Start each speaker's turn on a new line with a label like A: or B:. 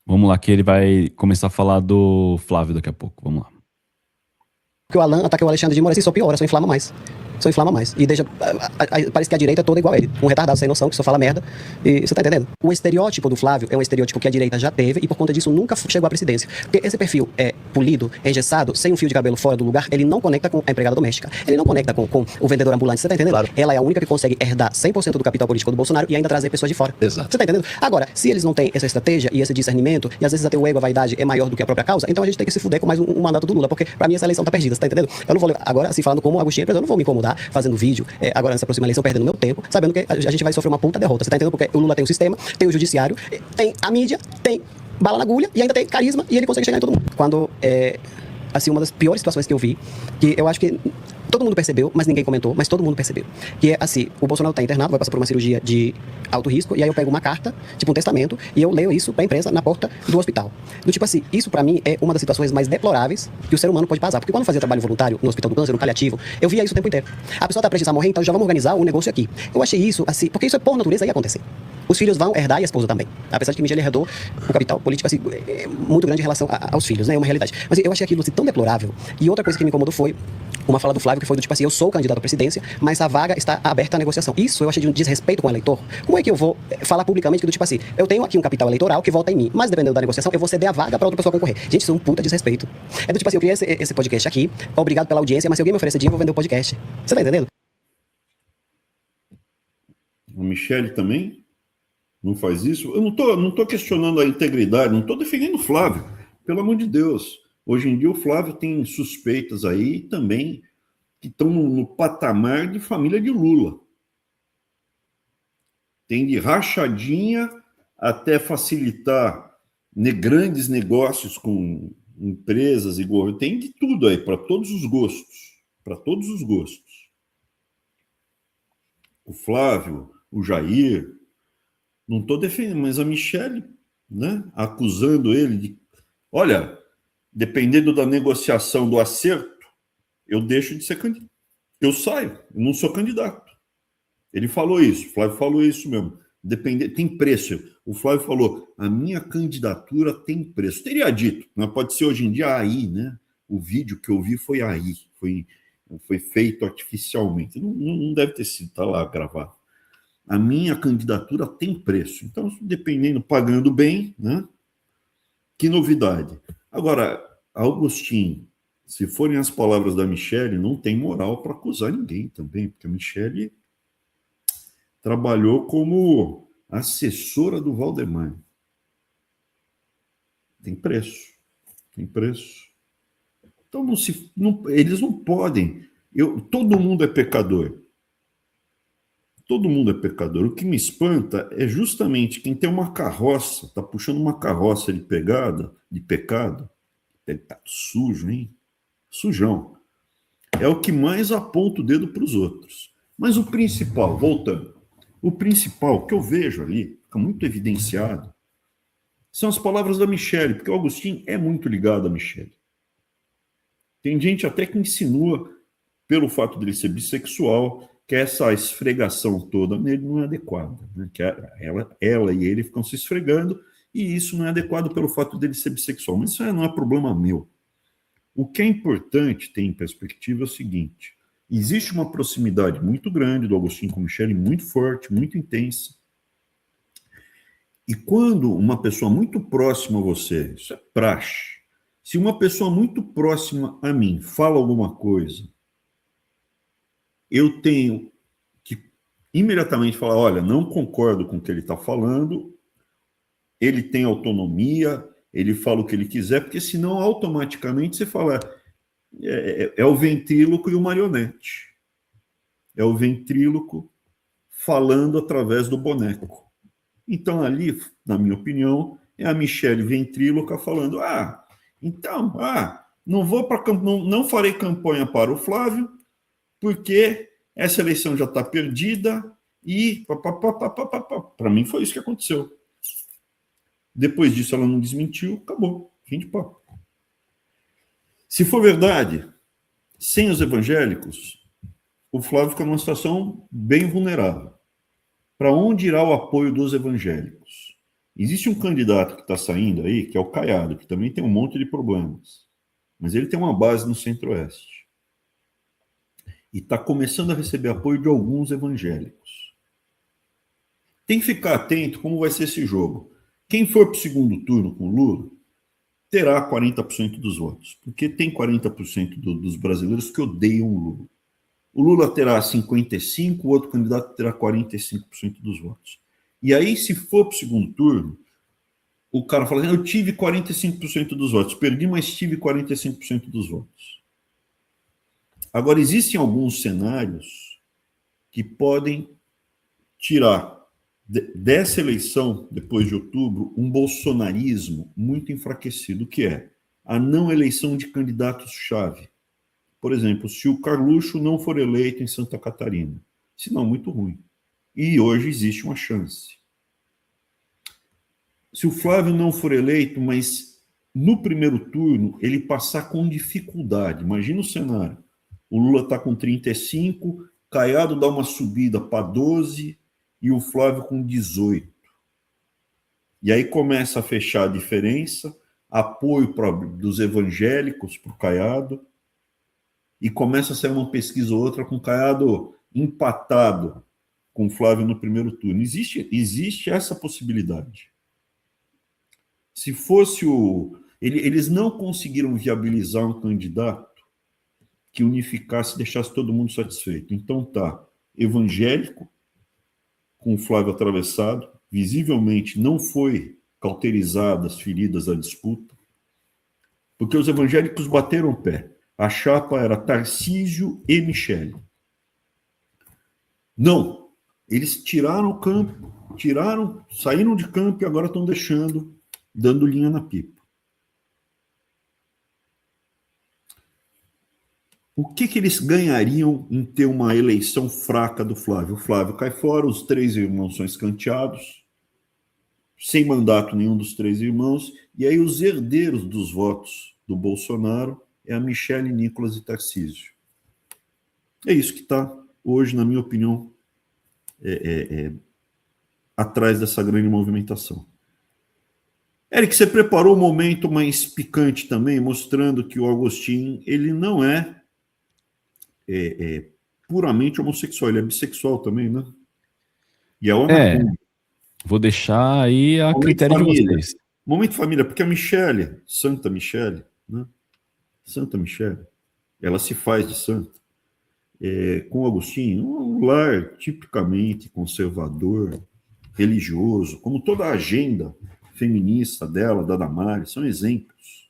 A: Vamos lá, que ele vai começar a falar do Flávio daqui a pouco. Vamos lá.
B: Porque o Alan ataca o Alexandre de Moraes e só piora, só inflama mais. Só inflama mais. E deixa. Parece que a direita é toda igual a ele. Um retardado sem noção, que só fala merda. E você tá entendendo? O estereótipo do Flávio é um estereótipo que a direita já teve e por conta disso nunca chegou à presidência. Porque esse perfil é polido, é engessado, sem um fio de cabelo fora do lugar, ele não conecta com a empregada doméstica. Ele não conecta com o vendedor ambulante. Você tá entendendo? Claro. Ela é a única que consegue herdar 100% do capital político do Bolsonaro e ainda trazer pessoas de fora.
C: Exato.
B: Você tá entendendo? Agora, se eles não têm essa estratégia e esse discernimento, e às vezes até o ego, a vaidade é maior do que a própria causa, então a gente tem que se fuder com mais um mandato do Lula. Porque pra mim essa eleição tá perdida. Você tá entendendo? Eu não vou. Agora, assim, falando como Agostinho, eu não vou me incomodar fazendo vídeo. Agora nessa próxima eleição, perdendo meu tempo, sabendo que a gente vai sofrer uma puta derrota. Você tá entendendo? Porque o Lula tem o sistema, tem o judiciário, tem a mídia, tem bala na agulha e ainda tem carisma e ele consegue chegar em todo mundo. Quando, assim, uma das piores situações que eu vi, que eu acho que todo mundo percebeu, mas ninguém comentou, mas todo mundo percebeu. Que é assim, o Bolsonaro tá internado, vai passar por uma cirurgia de alto risco, e aí eu pego uma carta, tipo um testamento, e eu leio isso pra imprensa na porta do hospital. Do tipo assim, isso pra mim é uma das situações mais deploráveis que o ser humano pode passar. Porque quando eu fazia trabalho voluntário no Hospital do Câncer, no paliativo, eu via isso o tempo inteiro. A pessoa tá prestes a morrer, então já vamos organizar um negócio aqui. Eu achei isso assim, porque isso é por natureza ia acontecer. Os filhos vão herdar e a esposa também. Apesar de que Michele herdou um capital político assim, muito grande em relação aos filhos, né? É uma realidade. Mas eu achei aquilo assim, tão deplorável. E outra coisa que me incomodou foi uma fala do Flávio, que foi do tipo assim, eu sou candidato à presidência, mas a vaga está aberta à negociação. Isso eu achei de um desrespeito com o eleitor. Como é que eu vou falar publicamente que do tipo assim, eu tenho aqui um capital eleitoral que vota em mim, mas dependendo da negociação, eu vou ceder a vaga para outra pessoa concorrer. Gente, isso é um puta desrespeito. É do tipo assim, eu criei esse podcast aqui, obrigado pela audiência, mas se alguém me oferecer dinheiro, eu vou vender o podcast. Você tá entendendo?
D: A Michele também não faz isso. Eu não tô questionando a integridade, não estou defendendo o Flávio, pelo amor de Deus. Hoje em dia o Flávio tem suspeitas aí também que estão no patamar de família de Lula. Tem de rachadinha até facilitar grandes negócios com empresas e governo. Tem de tudo aí, para todos os gostos. Para todos os gostos. O Flávio, o Jair, não estou defendendo, mas a Michele, né, acusando ele de... Olha, dependendo da negociação, do acerto, eu deixo de ser candidato. Eu saio, eu não sou candidato. Ele falou isso, o Flávio falou isso mesmo. Tem preço. O Flávio falou, a minha candidatura tem preço. Teria dito, mas pode ser hoje em dia aí, né? O vídeo que eu vi foi aí, foi feito artificialmente. Não deve ter sido, tá lá gravado. A minha candidatura tem preço. Então, dependendo, pagando bem, né? Que novidade. Agora, Agostinho, se forem as palavras da Michele, não tem moral para acusar ninguém também, porque a Michele trabalhou como assessora do Valdemar. Tem preço. Tem preço. Então, eles não podem. Todo mundo é pecador. Todo mundo é pecador. O que me espanta é justamente quem tem uma carroça, está puxando uma carroça de pecado, tá sujo, hein? Sujão. É o que mais aponta o dedo para os outros. Mas o principal, voltando, o principal que eu vejo ali, fica muito evidenciado, são as palavras da Michele, porque o Agostinho é muito ligado à Michele. Tem gente até que insinua, pelo fato dele ser bissexual, que essa esfregação toda nele não é adequada. Né? Que ela e ele ficam se esfregando, e isso não é adequado pelo fato dele ser bissexual. Mas isso não é problema meu. O que é importante ter em perspectiva é o seguinte: existe uma proximidade muito grande do Agostinho com Michele, muito forte, muito intensa. E quando uma pessoa muito próxima a você, isso é praxe, se uma pessoa muito próxima a mim fala alguma coisa, eu tenho que imediatamente falar, olha, não concordo com o que ele está falando, ele tem autonomia, ele fala o que ele quiser, porque senão automaticamente você fala, é o ventríloco e o marionete. É o ventríloco falando através do boneco. Então ali, na minha opinião, é a Michele ventríloca falando, não farei campanha para o Flávio, porque essa eleição já está perdida e... Para mim foi isso que aconteceu. Depois disso ela não desmentiu, acabou. Fim de papo. Se for verdade, sem os evangélicos, o Flávio fica numa situação bem vulnerável. Para onde irá o apoio dos evangélicos? Existe um candidato que está saindo aí, que é o Caiado, que também tem um monte de problemas. Mas ele tem uma base no Centro-Oeste. E está começando a receber apoio de alguns evangélicos. Tem que ficar atento como vai ser esse jogo. Quem for para o segundo turno com Lula terá 40% dos votos, porque tem 40% dos brasileiros que odeiam o Lula. O Lula terá 55%, o outro candidato terá 45% dos votos. E aí, se for para o segundo turno, o cara fala assim, eu tive 45% dos votos, perdi, mas tive 45% dos votos. Agora, existem alguns cenários que podem tirar dessa eleição, depois de outubro, um bolsonarismo muito enfraquecido, que é a não eleição de candidatos-chave. Por exemplo, se o Carluxo não for eleito em Santa Catarina, sinal muito ruim. E hoje existe uma chance. Se o Flávio não for eleito, mas no primeiro turno ele passar com dificuldade, imagina o cenário. O Lula está com 35, Caiado dá uma subida para 12 e o Flávio com 18. E aí começa a fechar a diferença, apoio dos evangélicos para o Caiado, e começa a sair uma pesquisa ou outra com o Caiado empatado com o Flávio no primeiro turno. Existe essa possibilidade. Se fosse eles não conseguiram viabilizar um candidato que unificasse, deixasse todo mundo satisfeito. Então tá, evangélico, com o Flávio atravessado, visivelmente não foi cauterizada as feridas da disputa, porque os evangélicos bateram o pé. A chapa era Tarcísio e Michele. Não, eles tiraram o campo, saíram de campo e agora estão dando linha na pipa. O que eles ganhariam em ter uma eleição fraca do Flávio? O Flávio cai fora, os três irmãos são escanteados, sem mandato nenhum dos três irmãos, e aí os herdeiros dos votos do Bolsonaro é a Michele, Nicolas e Tarcísio. É isso que está hoje, na minha opinião, atrás dessa grande movimentação. Eric, você preparou um momento mais picante também, mostrando que o Agostinho, ele não é puramente homossexual, ele é bissexual também, né? E é o Anaconda.
A: Vou deixar aí a critério de vocês.
D: Momento família, porque a Michele, Santa Michele, né? Santa Michele, ela se faz de santa. Com o Agostinho, um lar tipicamente conservador, religioso, como toda a agenda feminista dela, da Damares, são exemplos.